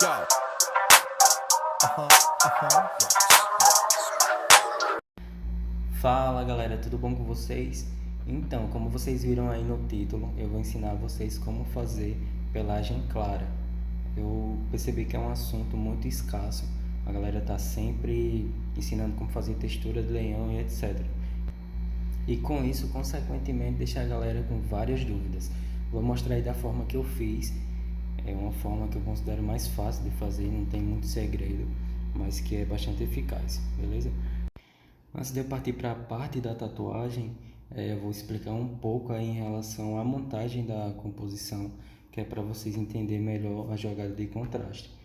Yo. Fala galera, tudo bom com vocês? Então, como vocês viram aí no título, eu vou ensinar vocês como fazer pelagem clara. Eu percebi que é um assunto muito escasso, a galera tá sempre ensinando como fazer textura de leão e etc. E com isso, consequentemente, deixa a galera com várias dúvidas. Vou mostrar aí da forma que eu fiz. É uma forma que eu considero mais fácil de fazer, não tem muito segredo, mas que é bastante eficaz, beleza? Antes de eu partir para a parte da tatuagem, eu vou explicar um pouco aí em relação à montagem da composição, que é para vocês entenderem melhor a jogada de contraste.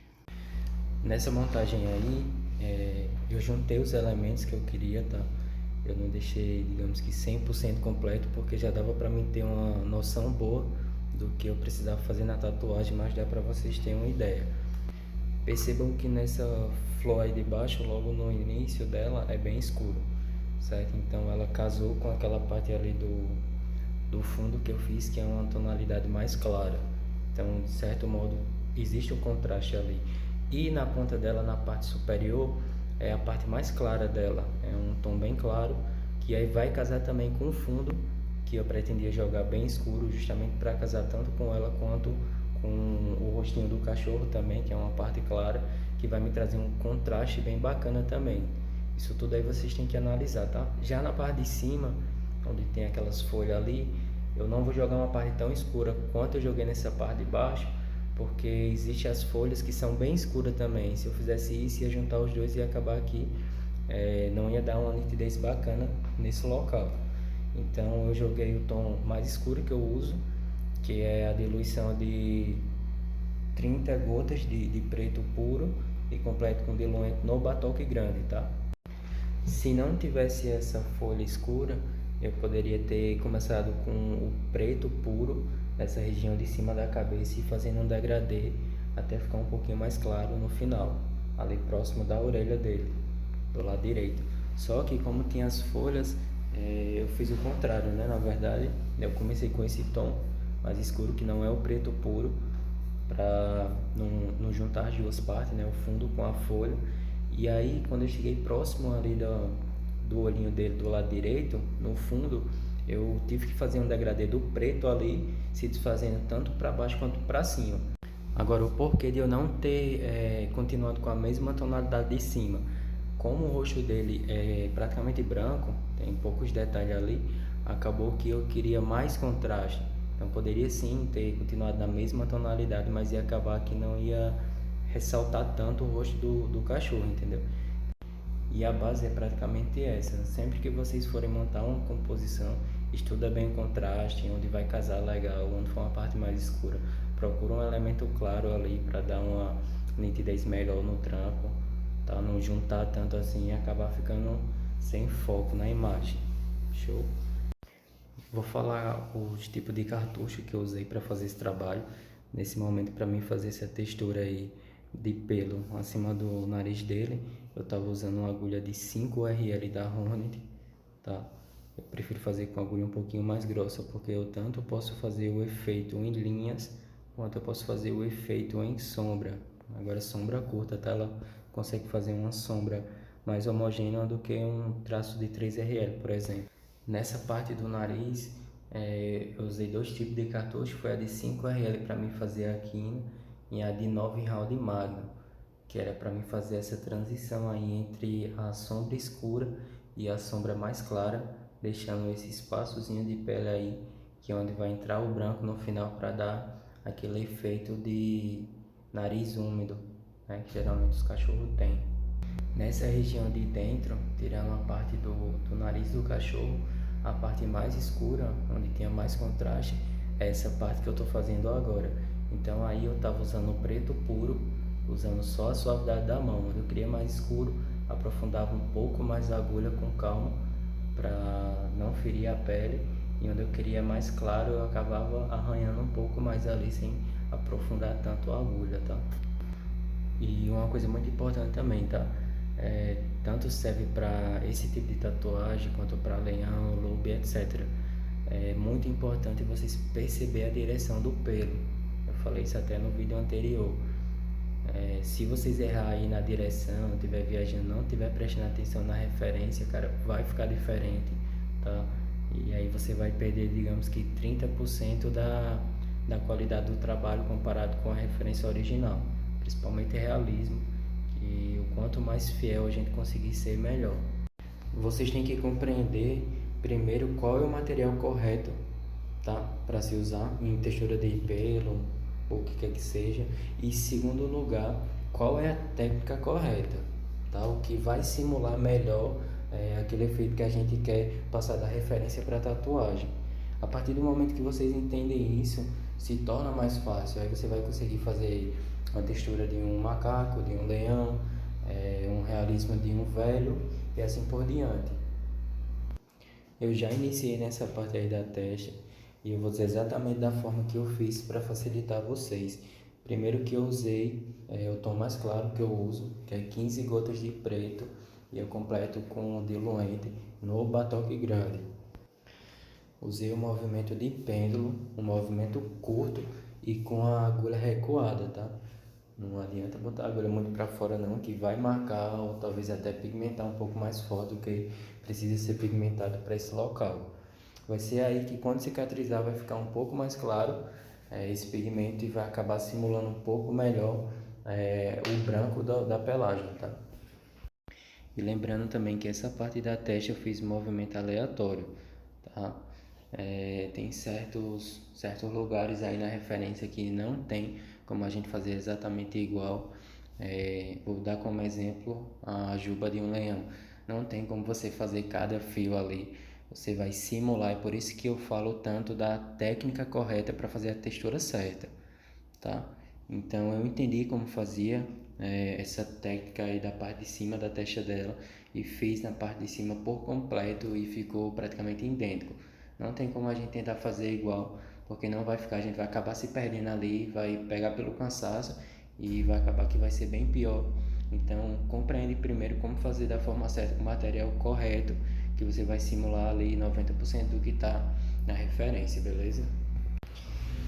Nessa montagem aí, eu juntei os elementos que eu queria, tá? Eu não deixei, digamos que 100% completo, porque já dava para mim ter uma noção boa do que eu precisava fazer na tatuagem, mas dá para vocês terem uma ideia. Percebam que nessa flor aí de baixo, logo no início dela, é bem escuro, certo? Então ela casou com aquela parte ali do fundo que eu fiz, que é uma tonalidade mais clara. Então, de certo modo, existe um contraste ali. E na ponta dela, na parte superior, é a parte mais clara dela. É um tom bem claro, que aí vai casar também com o fundo, que eu pretendia jogar bem escuro, justamente para casar tanto com ela quanto com o rostinho do cachorro também, que é uma parte clara, que vai me trazer um contraste bem bacana também. Isso tudo aí vocês têm que analisar, tá? Já na parte de cima, onde tem aquelas folhas ali, eu não vou jogar uma parte tão escura quanto eu joguei nessa parte de baixo, porque existem as folhas que são bem escuras também. Se eu fizesse isso, ia juntar os dois e ia acabar aqui, não ia dar uma nitidez bacana nesse local. Então eu joguei o tom mais escuro que eu uso, que é a diluição de 30 gotas de preto puro e completo com diluente no batoque grande, tá? Se não tivesse essa folha escura, eu poderia ter começado com o preto puro nessa região de cima da cabeça e fazendo um degradê até ficar um pouquinho mais claro no final, ali próximo da orelha dele, do lado direito. Só que como tinha as folhas, eu fiz o contrário, né? Na verdade, eu comecei com esse tom mais escuro, que não é o preto puro, para não juntar as duas partes, né? O fundo com a folha. E aí, quando eu cheguei próximo ali do olhinho dele, do lado direito, no fundo, eu tive que fazer um degradê do preto ali, se desfazendo tanto para baixo quanto para cima. Agora, o porquê de eu não ter continuado com a mesma tonalidade de cima, como o rosto dele é praticamente branco, tem poucos detalhes ali, acabou que eu queria mais contraste. Então poderia sim ter continuado na mesma tonalidade, mas ia acabar que não ia ressaltar tanto o rosto do cachorro, entendeu? E a base é praticamente essa. Sempre que vocês forem montar uma composição, estuda bem o contraste, onde vai casar legal, onde for uma parte mais escura. Procura um elemento claro ali para dar uma nitidez melhor no trampo, tá? Não juntar tanto assim e acabar ficando sem foco na imagem. Show? Vou falar os tipos de cartucho que eu usei para fazer esse trabalho. Nesse momento, para mim fazer essa textura aí de pelo acima do nariz dele, eu estava usando uma agulha de 5 RL da Hornet, tá? Eu prefiro fazer com agulha um pouquinho mais grossa, porque eu tanto posso fazer o efeito em linhas, quanto eu posso fazer o efeito em sombra. Agora sombra curta, tá? Ela consegue fazer uma sombra mais homogênea do que um traço de 3RL, por exemplo. Nessa parte do nariz, eu usei dois tipos de cartucho, foi a de 5RL para mim fazer a quina e a de 9 round magno, que era para mim fazer essa transição aí entre a sombra escura e a sombra mais clara, deixando esse espaçozinho de pele aí, que é onde vai entrar o branco no final para dar aquele efeito de nariz úmido, né, que geralmente os cachorros têm. Nessa região de dentro, tirando a parte do nariz do cachorro, a parte mais escura, onde tinha mais contraste, é essa parte que eu estou fazendo agora. Então aí eu estava usando o preto puro, usando só a suavidade da mão. Onde eu queria mais escuro, aprofundava um pouco mais a agulha com calma, para não ferir a pele. E onde eu queria mais claro, eu acabava arranhando um pouco mais ali, sem aprofundar tanto a agulha, tá? E uma coisa muito importante também, tá? Tanto serve para esse tipo de tatuagem quanto para leão, lobo, etc. É muito importante vocês perceber a direção do pelo. Eu falei isso até no vídeo anterior. Se vocês errar aí na direção, estiver viajando, não estiver prestando atenção na referência, cara, vai ficar diferente, tá? E aí você vai perder, digamos que 30% da qualidade do trabalho comparado com a referência original, principalmente realismo, e o quanto mais fiel a gente conseguir ser, melhor. Vocês têm que compreender primeiro qual é o material correto, tá? Para se usar em textura de pelo ou o que quer que seja. E segundo lugar, qual é a técnica correta, tá? O que vai simular melhor aquele efeito que a gente quer passar da referência para a tatuagem. A partir do momento que vocês entendem isso, se torna mais fácil. Aí você vai conseguir fazer uma textura de um macaco, de um leão, um realismo de um velho e assim por diante. Eu já iniciei nessa parte aí da testa e eu vou dizer exatamente da forma que eu fiz para facilitar vocês. Primeiro que eu usei o tom mais claro que eu uso, que é 15 gotas de preto, e eu completo com diluente no batoque grande. Usei o movimento de pêndulo, um movimento curto e com a agulha recuada, tá? Não adianta botar a agulha muito para fora não, que vai marcar ou talvez até pigmentar um pouco mais forte do que precisa ser pigmentado para esse local. Vai ser aí que quando cicatrizar vai ficar um pouco mais claro esse pigmento e vai acabar simulando um pouco melhor o branco da pelagem, tá? E lembrando também que essa parte da testa eu fiz movimento aleatório, tá? Tem certos lugares aí na referência que não tem como a gente fazer exatamente igual. Vou dar como exemplo a juba de um leão. Não tem como você fazer cada fio ali. Você vai simular, é por isso que eu falo tanto da técnica correta para fazer a textura certa, tá? Então eu entendi como fazia essa técnica aí da parte de cima da testa dela e fiz na parte de cima por completo e ficou praticamente idêntico. Não tem como a gente tentar fazer igual, porque não vai ficar, a gente vai acabar se perdendo ali, vai pegar pelo cansaço e vai acabar que vai ser bem pior. Então compreende primeiro como fazer da forma certa, o material correto, que você vai simular ali 90% do que está na referência, beleza?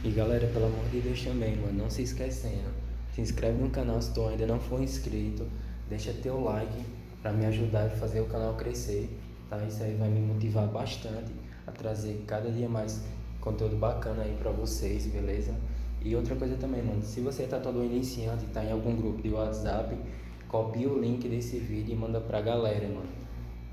E galera, pelo amor de Deus também, mano, não se esquecendo, se inscreve no canal se tu ainda não for inscrito, deixa teu like para me ajudar a fazer o canal crescer, tá? Isso aí vai me motivar bastante a trazer cada dia mais conteúdo bacana aí para vocês, beleza? E outra coisa também, mano, se você tá todo iniciante e tá em algum grupo de WhatsApp, copia o link desse vídeo e manda pra galera, mano.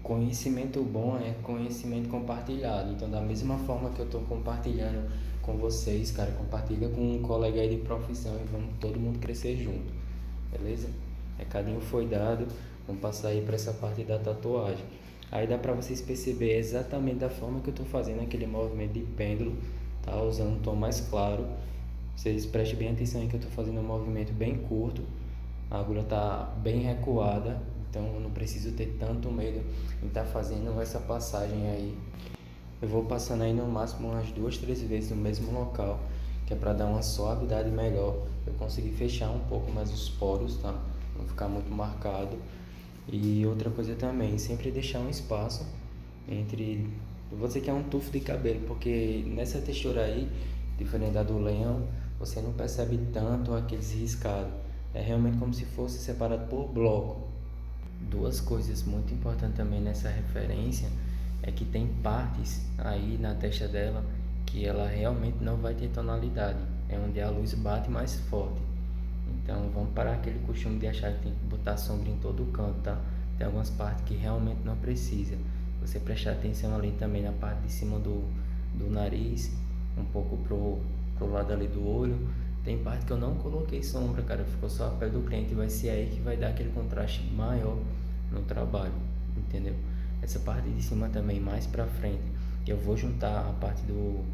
Conhecimento bom é conhecimento compartilhado. Então, da mesma forma que eu estou compartilhando com vocês, cara, compartilha com um colega aí de profissão e vamos todo mundo crescer junto, beleza? Recadinho foi dado, vamos passar aí para essa parte da tatuagem. Aí dá para vocês perceber exatamente da forma que eu estou fazendo aquele movimento de pêndulo, tá? Usando um tom mais claro. Vocês prestem bem atenção aí que eu estou fazendo um movimento bem curto, a agulha está bem recuada, então eu não preciso ter tanto medo em estar fazendo essa passagem aí. Eu vou passando aí no máximo umas 2, 3 vezes no mesmo local, que é para dar uma suavidade melhor. Eu consegui fechar um pouco mais os poros, tá? Não ficar muito marcado. E outra coisa também, sempre deixar um espaço entre você que é um tufo de cabelo, porque nessa textura aí, diferente da do leão, você não percebe tanto aqueles riscados. É realmente como se fosse separado por bloco. Duas coisas muito importantes também nessa referência é que tem partes aí na testa dela que ela realmente não vai ter tonalidade, é onde a luz bate mais forte. Então vamos parar aquele costume de achar que tem que botar sombra em todo canto, tá? Tem algumas partes que realmente não precisa. Você prestar atenção ali também na parte de cima do nariz, um pouco pro lado ali do olho. Tem parte que eu não coloquei sombra, cara, ficou só a pele do cliente e vai ser aí que vai dar aquele contraste maior no trabalho, entendeu? Essa parte de cima também, mais pra frente, eu vou juntar a parte do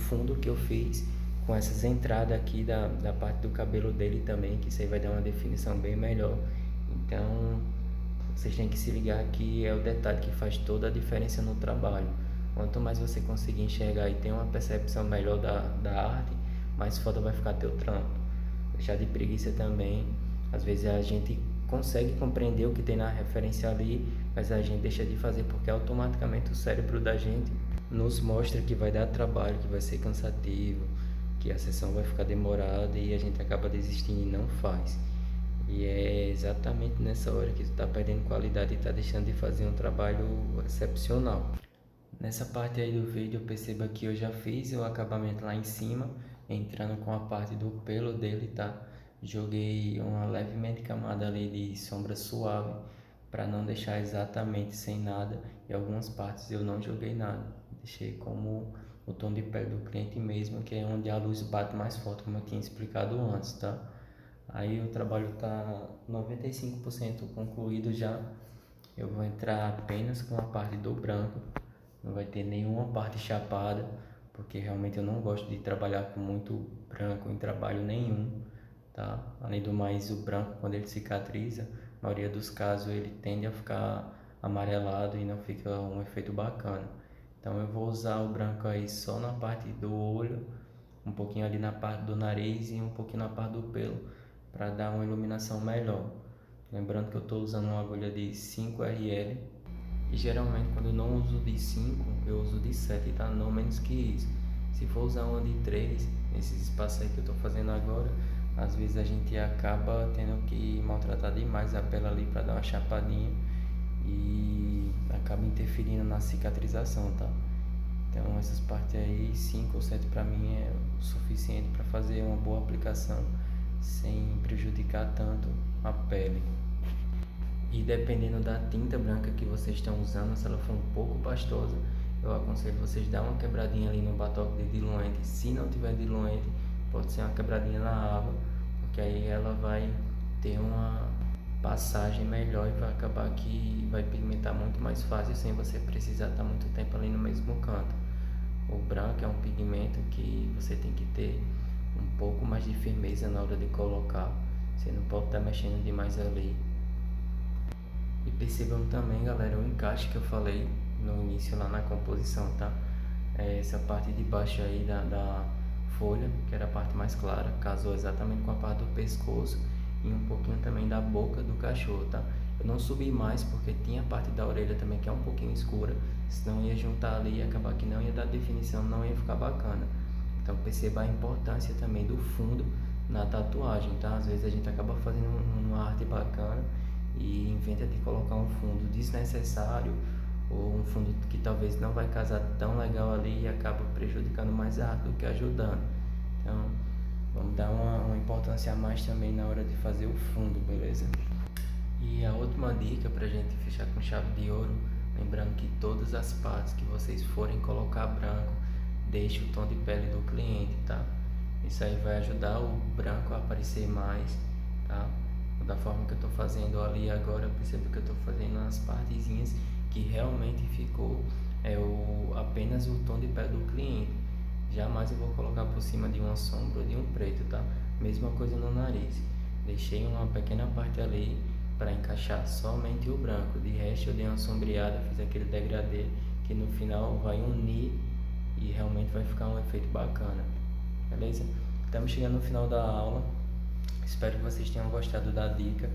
fundo que eu fiz com essas entradas aqui da parte do cabelo dele também, que isso aí vai dar uma definição bem melhor. Então, vocês têm que se ligar que é o detalhe que faz toda a diferença no trabalho. Quanto mais você conseguir enxergar e ter uma percepção melhor da arte, mais foda vai ficar teu trampo. Deixar de preguiça também. Às vezes a gente consegue compreender o que tem na referência ali, mas a gente deixa de fazer porque automaticamente o cérebro da gente nos mostra que vai dar trabalho, que vai ser cansativo, que a sessão vai ficar demorada e a gente acaba desistindo e não faz. E é exatamente nessa hora que tu tá perdendo qualidade e tá deixando de fazer um trabalho excepcional. Nessa parte aí do vídeo, perceba que eu já fiz o acabamento lá em cima, entrando com a parte do pelo dele, tá? Joguei uma levemente camada ali de sombra suave, para não deixar exatamente sem nada. E algumas partes eu não joguei nada, deixei como o tom de pele do cliente mesmo, que é onde a luz bate mais forte, como eu tinha explicado antes, tá? Aí o trabalho tá 95% concluído já. Eu vou entrar apenas com a parte do branco, não vai ter nenhuma parte chapada, porque realmente eu não gosto de trabalhar com muito branco em trabalho nenhum, tá? Além do mais, o branco, quando ele cicatriza, na maioria dos casos ele tende a ficar amarelado e não fica um efeito bacana. Então eu vou usar o branco aí só na parte do olho, um pouquinho ali na parte do nariz e um pouquinho na parte do pelo, para dar uma iluminação melhor. Lembrando que eu estou usando uma agulha de 5 RL e geralmente quando eu não uso de 5, eu uso de 7, tá? Não menos que isso. Se for usar uma de 3, nesses espaços aí que eu estou fazendo agora, às vezes a gente acaba tendo que maltratar demais a pele ali para dar uma chapadinha e acaba interferindo na cicatrização, tá? Então essas partes aí, 5 ou 7 para mim é o suficiente para fazer uma boa aplicação sem prejudicar tanto a pele. E dependendo da tinta branca que vocês estão usando, se ela for um pouco pastosa, eu aconselho vocês dar uma quebradinha ali no batoque de diluente. Se não tiver diluente, pode ser uma quebradinha na água, porque aí ela vai ter uma passagem melhor e vai acabar que vai pigmentar muito mais fácil sem você precisar estar muito tempo ali no mesmo canto. O branco é um pigmento que você tem que ter um pouco mais de firmeza na hora de colocar. Você não pode estar mexendo demais ali. E percebam também, galera, o encaixe que eu falei no início lá na composição, tá? Essa parte de baixo aí da folha, que era a parte mais clara, casou exatamente com a parte do pescoço e um pouquinho também da boca do cachorro, tá? Eu não subi mais porque tinha a parte da orelha também que é um pouquinho escura, senão ia juntar ali e acabar que não ia dar definição, não ia ficar bacana. Então perceba a importância também do fundo na tatuagem, tá? Às vezes a gente acaba fazendo uma arte bacana e inventa de colocar um fundo desnecessário ou um fundo que talvez não vai casar tão legal ali e acaba prejudicando mais a arte do que ajudando. Então vamos dar uma importância a mais também na hora de fazer o fundo, beleza? E a última dica pra gente fechar com chave de ouro, lembrando que todas as partes que vocês forem colocar branco, deixe o tom de pele do cliente, tá? Isso aí vai ajudar o branco a aparecer mais, tá? Da forma que eu estou fazendo ali agora, eu percebo que eu estou fazendo umas partezinhas que realmente ficou apenas o tom de pele do cliente. Jamais eu vou colocar por cima de uma sombra ou de um preto, tá? Mesma coisa no nariz. Deixei uma pequena parte ali para encaixar somente o branco. De resto eu dei uma sombreada, fiz aquele degradê que no final vai unir e realmente vai ficar um efeito bacana. Beleza? Estamos chegando no final da aula. Espero que vocês tenham gostado da dica.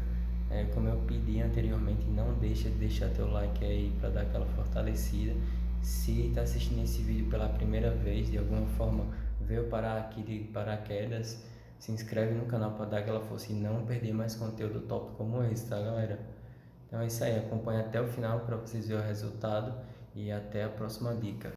Como eu pedi anteriormente, não deixa de deixar teu like aí para dar aquela fortalecida. Se está assistindo esse vídeo pela primeira vez, de alguma forma veio parar aqui de paraquedas, se inscreve no canal para dar aquela força e não perder mais conteúdo top como esse, tá, galera? Então é isso aí, acompanha até o final para vocês verem o resultado e até a próxima dica.